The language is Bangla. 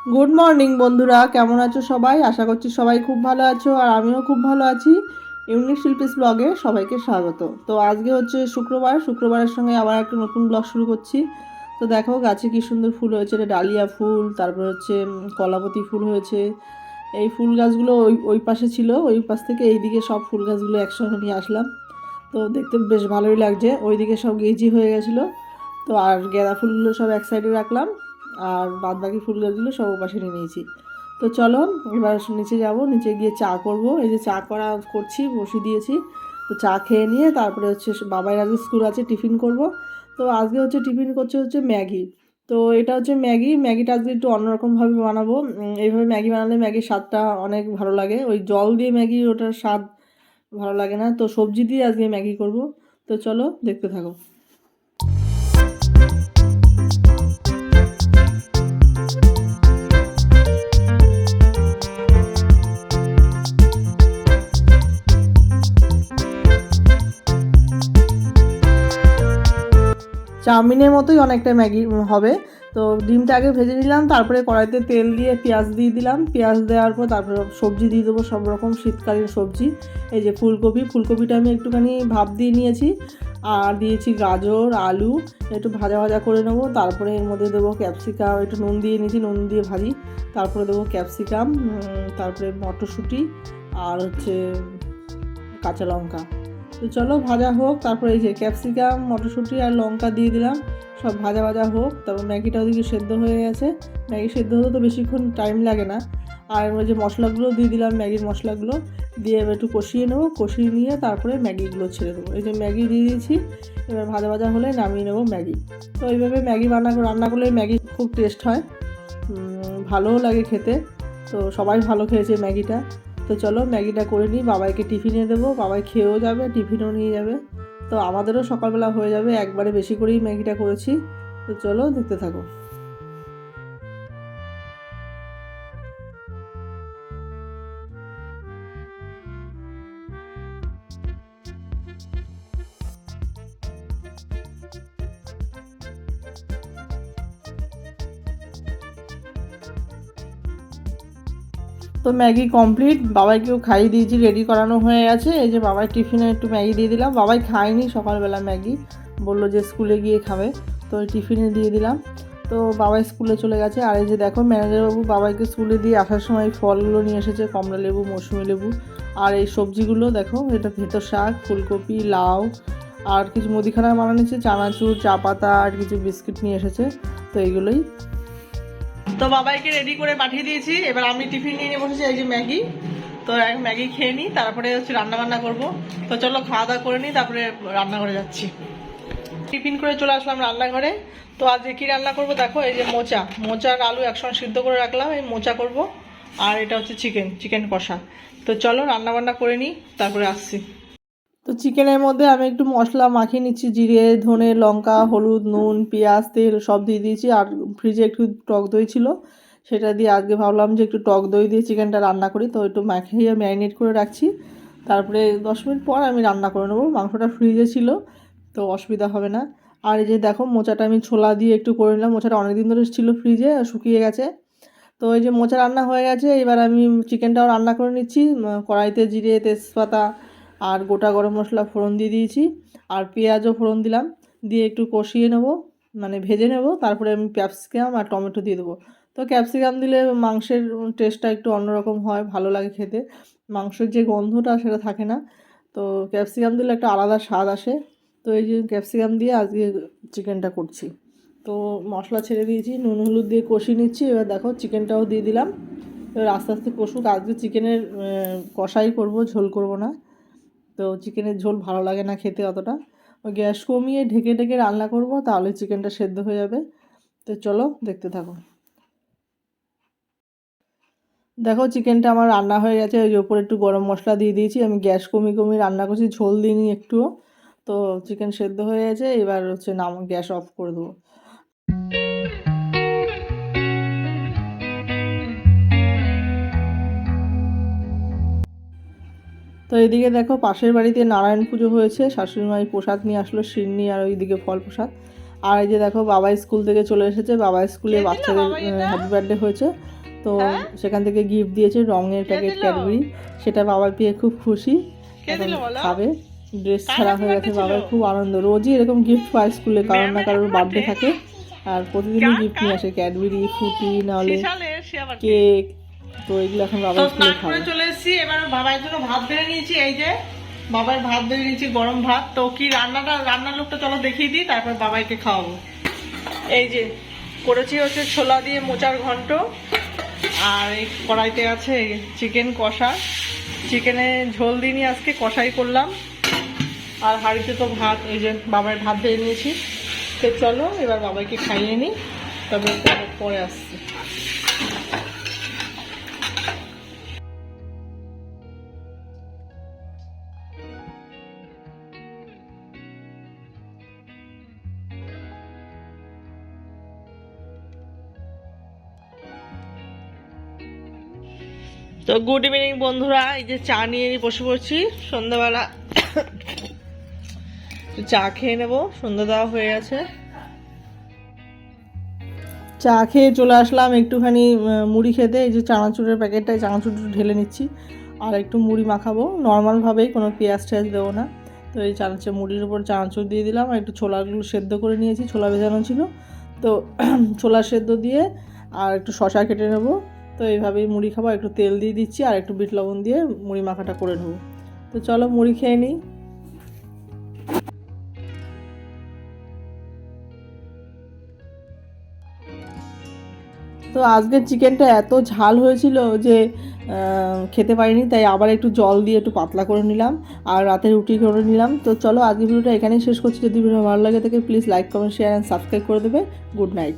গুড মর্নিং বন্ধুরা, কেমন আছো সবাই? আশা করছি সবাই খুব ভালো আছো, আর আমিও খুব ভালো আছি। ইউনিক শিল্পীস ব্লগে সবাইকে স্বাগত। তো আজকে হচ্ছে শুক্রবার, শুক্রবারের সঙ্গে আবার একটা নতুন ব্লগ শুরু করছি। তো দেখো গাছে কি সুন্দর ফুল হয়েছে, এটা ডালিয়া ফুল, তারপর হচ্ছে কলাবতী ফুল হয়েছে। এই ফুল গাছগুলো ওই ওই পাশে ছিল, ওই পাশ থেকে এইদিকে সব ফুল গাছগুলো একসঙ্গে নিয়ে আসলাম। তো দেখতে বেশ ভালোই লাগছে। ওইদিকে সব গেজি হয়ে গেছিলো, তো আর গাঁদা ফুলগুলো সব এক সাইডে রাখলাম, আর বাদ বাকি ফুল গাছগুলো সব ওপাশে নিয়ে নিয়েছি। তো চলো এবার নিচে যাব, নিচে গিয়ে চা করব। এই যে চা করছি, বসিয়ে দিয়েছি। তো চা খেয়ে নিয়ে তারপরে হচ্ছে বাবার আজকে স্কুল আছে, টিফিন করব। তো আজকে হচ্ছে টিফিন করছে হচ্ছে ম্যাগি। তো এটা হচ্ছে ম্যাগিটা আজকে একটু অন্যরকমভাবে বানাবো। এইভাবে ম্যাগি বানালে ম্যাগির স্বাদটা অনেক ভালো লাগে। ওই জল দিয়ে ম্যাগি ওটার স্বাদ ভালো লাগে না, তো সবজি দিয়ে আজকে ম্যাগি করব। তো চলো দেখতে থাকো। চাউমিনের মতোই অনেকটা ম্যাগি হবে। তো ডিমটা আগে ভেজে নিলাম, তারপরে কড়াইতে তেল দিয়ে পেঁয়াজ দিয়ে দিলাম। পেঁয়াজ দেওয়ার পর তারপরে সবজি দিয়ে দেবো, সব রকম শীতকালীন সবজি। এই যে ফুলকপিটা আমি একটুখানি ভাপ দিয়ে নিয়েছি, আর দিয়েছি গাজর, আলু। একটু ভাজা ভাজা করে নেবো। তারপরে এর মধ্যে দেবো ক্যাপসিকাম, একটু নুন দিয়ে নিয়েছি, নুন দিয়ে ভাজি। তারপরে দেবো ক্যাপসিকাম, তারপরে মটরশুঁটি, আর হচ্ছে কাঁচা লঙ্কা। তো চলো ভাজা হোক। তারপরে এই যে ক্যাপসিকাম, মটরশুঁটি আর লঙ্কা দিয়ে দিলাম, সব ভাজা ভাজা হোক। তারপর ম্যাগিটা ওদিকে সেদ্ধ হয়ে গেছে। ম্যাগি সেদ্ধ হতে তো বেশিক্ষণ টাইম লাগে না। আর ওই যে মশলাগুলো দিয়ে দিলাম, ম্যাগির মশলাগুলো দিয়ে এবার একটু কষিয়ে নেবো। কষিয়ে নিয়ে তারপরে ম্যাগিগুলো ছেড়ে দেবো। এই যে ম্যাগি দিয়ে দিয়েছি, এবার ভাজা ভাজা হলে নামিয়ে নেবো ম্যাগি। তো এইভাবে ম্যাগি রান্না করলে ম্যাগি খুব টেস্ট হয়, ভালোও লাগে খেতে। তো সবাই ভালো খেয়েছে ম্যাগিটা। তো চলো ম্যাগিটা করে নিই, বাবাইকে টিফিনে দেবো, বাবাই খেয়েও যাবে, টিফিনও নিয়ে যাবে। তো আমাদেরও সকালবেলা হয়ে যাবে, একবারে বেশি করেই ম্যাগিটা করেছি। তো চলো দেখতে থাকো। তো ম্যাগি কমপ্লিট, বাবাইকেও খাইয়ে দিয়েছি, রেডি করানো হয়ে গেছে। এই যে বাবাই টিফিনে একটু ম্যাগি দিয়ে দিলাম। বাবাই খায়নি সকালবেলা ম্যাগি, বললো যে স্কুলে গিয়ে খাবে, তো ওই টিফিনে দিয়ে দিলাম। তো বাবাই স্কুলে চলে গেছে। আর এই যে দেখো ম্যানেজারবাবু বাবাইকে স্কুলে দিয়ে আসার সময় ফলগুলো নিয়ে এসেছে, কমলা লেবু, মৌসুমি লেবু। আর এই সবজিগুলো দেখো, এটা ভেতর শাক, ফুলকপি, লাউ, আর কিছু মুদিখানা বানানো, চানাচুর, চা পাতা, আর কিছু বিস্কিট নিয়ে এসেছে। তো এইগুলোই। তো বাবাইকে রেডি করে পাঠিয়ে দিয়েছি, এবার আমি টিফিন নিয়ে বসেছি। এই যে ম্যাগি। তো ম্যাগি খেয়ে নিই, তারপরে হচ্ছে রান্না বান্না করবো। তো চলো খাওয়া দাওয়া করে নিই, তারপরে রান্নাঘরে যাচ্ছি। টিফিন করে চলে আসলাম রান্নাঘরে। তো আজকে কি রান্না করব দেখো, এই যে মোচার আলু একসঙ্গে সিদ্ধ করে রাখলাম, এই মোচা করব। আর এটা হচ্ছে চিকেন কষা। তো চলো রান্না বান্না করে নিই, তারপরে আসছি। তো চিকেনের মধ্যে আমি একটু মশলা মাখিয়ে নিচ্ছি, জিরে, ধনে, লঙ্কা, হলুদ, নুন, পেঁয়াজ, তেল সব দিয়ে দিয়েছি। আর ফ্রিজে একটু টক দই ছিল, সেটা দিয়ে আজকে ভাবলাম যে একটু টক দই দিয়ে চিকেনটা রান্না করি। তো একটু মাখিয়ে ম্যারিনেট করে রাখছি, তারপরে 10 মিনিট পর আমি রান্না করে নেবো। মাংসটা ফ্রিজে ছিল, তো অসুবিধা হবে না। আর এই যে দেখো মোচাটা আমি ছোলা দিয়ে একটু করে নিলাম, মোচাটা অনেকদিন ধরে ছিল ফ্রিজে, শুকিয়ে গেছে। তো এই যে মোচা রান্না হয়ে গেছে, এবার আমি চিকেনটাও রান্না করে নিচ্ছি। কড়াইতে জিরে, তেজপাতা আর গোটা গরম মশলা ফোড়ন দিয়ে দিয়েছি, আর পেঁয়াজও ফোড়ন দিলাম। দিয়ে একটু কষিয়ে নেব, মানে ভেজে নেব। তারপরে আমি ক্যাপসিকাম আর টমেটো দিয়ে দেবো। তো ক্যাপসিকাম দিলে মাংসের টেস্টটা একটু অন্যরকম হয়, ভালো লাগে খেতে। মাংসের যে গন্ধটা সেটা থাকে না। তো ক্যাপসিকাম দিলে একটা আলাদা স্বাদ আসে। তো এই যে ক্যাপসিকাম দিয়ে আজকে চিকেনটা করছি। তো মশলা ছেড়ে দিয়েছি, নুন হলুদ দিয়ে কষিয়ে নিচ্ছি। এবার দেখো চিকেনটাও দিয়ে দিলাম। এবার আস্তে আস্তে কষুক। আজকে চিকেনের কষাই করব, ঝোল করব না। তো চিকেনের ঝোল ভালো লাগে না খেতে অতটা। ওই গ্যাস কমিয়ে ঢেকে ঢেকে রান্না করব, তাহলে চিকেনটা সেদ্ধ হয়ে যাবে। তো চলো দেখতে থাকো। দেখো চিকেনটা আমার রান্না হয়ে গেছে। ওই ওপরে একটু গরম মশলা দিয়ে দিয়েছি। আমি গ্যাস কমিয়ে কমিয়ে রান্না করছি, ঝোল দিইনি একটুও। তো চিকেন সেদ্ধ হয়ে গেছে, এবার হচ্ছে গ্যাস অফ করে দেবো। তো এদিকে দেখো পাশের বাড়িতে নারায়ণ পুজো হয়েছে, শাশুড়ি মাই প্রসাদ নিয়ে আসলো, সিন্নি আর ওইদিকে ফল প্রসাদ। আর এই যে দেখো বাবা স্কুল থেকে চলে এসেছে, বাবা স্কুলে বাচ্চাদের হ্যাপি বার্থডে হয়েছে, তো সেখান থেকে গিফট দিয়েছে রঙের প্যাকেট ক্যাডবেরি, সেটা বাবা পেয়ে খুব খুশি, এখন খাবে। ড্রেস ছাড়া হয়ে গেছে, বাবার খুব আনন্দ, রোজই এরকম গিফট পায় স্কুলে, কারোর না কারোর বার্থডে থাকে আর প্রতিদিনই গিফট নিয়ে আসে, ক্যাডবেরি, ফুটি, নাহলে কেক, তো এগুলো এখন বাবা স্কুলে খাবে। চলে এসেছি, এবার বাবার জন্য ভাত বেড়ে নিয়েছি, এই যে বাবার ভাত বেড়ে নিয়েছি, গরম ভাত। তো কি রান্নার লোকটা চলো দেখিয়ে দিই, তারপর বাবাইকে খাওয়াবো। এই যে করেছি হচ্ছে ছোলা দিয়ে মোচার ঘন্ট, আর এই কড়াইতে আছে চিকেন কষা, চিকেনে ঝোল দিইনি আজকে, কষাই করলাম। আর হাঁড়িতে তো ভাত, এই যে বাবার ভাত বেড়ে নিয়েছি। তো চলো এবার বাবাইকে খাইয়ে নিই, তবে পরে আসছি। তো গুড ইভিনিং বন্ধুরা, এই যে চা নিয়ে বসে পড়ছি, সন্ধ্যাবেলা চা খেয়ে নেবো, সন্ধ্যা দেওয়া হয়ে গেছে। চা খেয়ে চলে আসলাম একটুখানি মুড়ি খেতে, এই যে চানাচুরের প্যাকেটটায় চানাচুর ঢেলে নিচ্ছি, আর একটু মুড়ি মাখাবো নর্মালভাবেই, কোনো পেঁয়াজ টেয়াজ দেবো না। তো এই মুড়ির উপর চানাচুর দিয়ে দিলাম, আর একটু ছোলাগুলো সেদ্ধ করে নিয়েছি, ছোলা ভেজানো ছিল, তো ছোলা সেদ্ধ দিয়ে আর একটু শশা কেটে নেবো। তো এইভাবেই মুড়ি খাবো, একটু তেল দিয়ে দিচ্ছি আর একটু বিট লবণ দিয়ে মুড়ি মাখাটা করে নেবো। তো চলো মুড়ি খেয়ে নিই। তো আজকের চিকেনটা এত ঝাল হয়েছিল যে খেতে পারিনি, তাই আবার একটু জল দিয়ে একটু পাতলা করে নিলাম, আর রাতে রুটি করে নিলাম। তো চলো আজকের ভিডিওটা এখানেই শেষ করছি, যদি ভিডিও ভালো লাগে থাকে please like comment share and subscribe করে দেবে। Good night.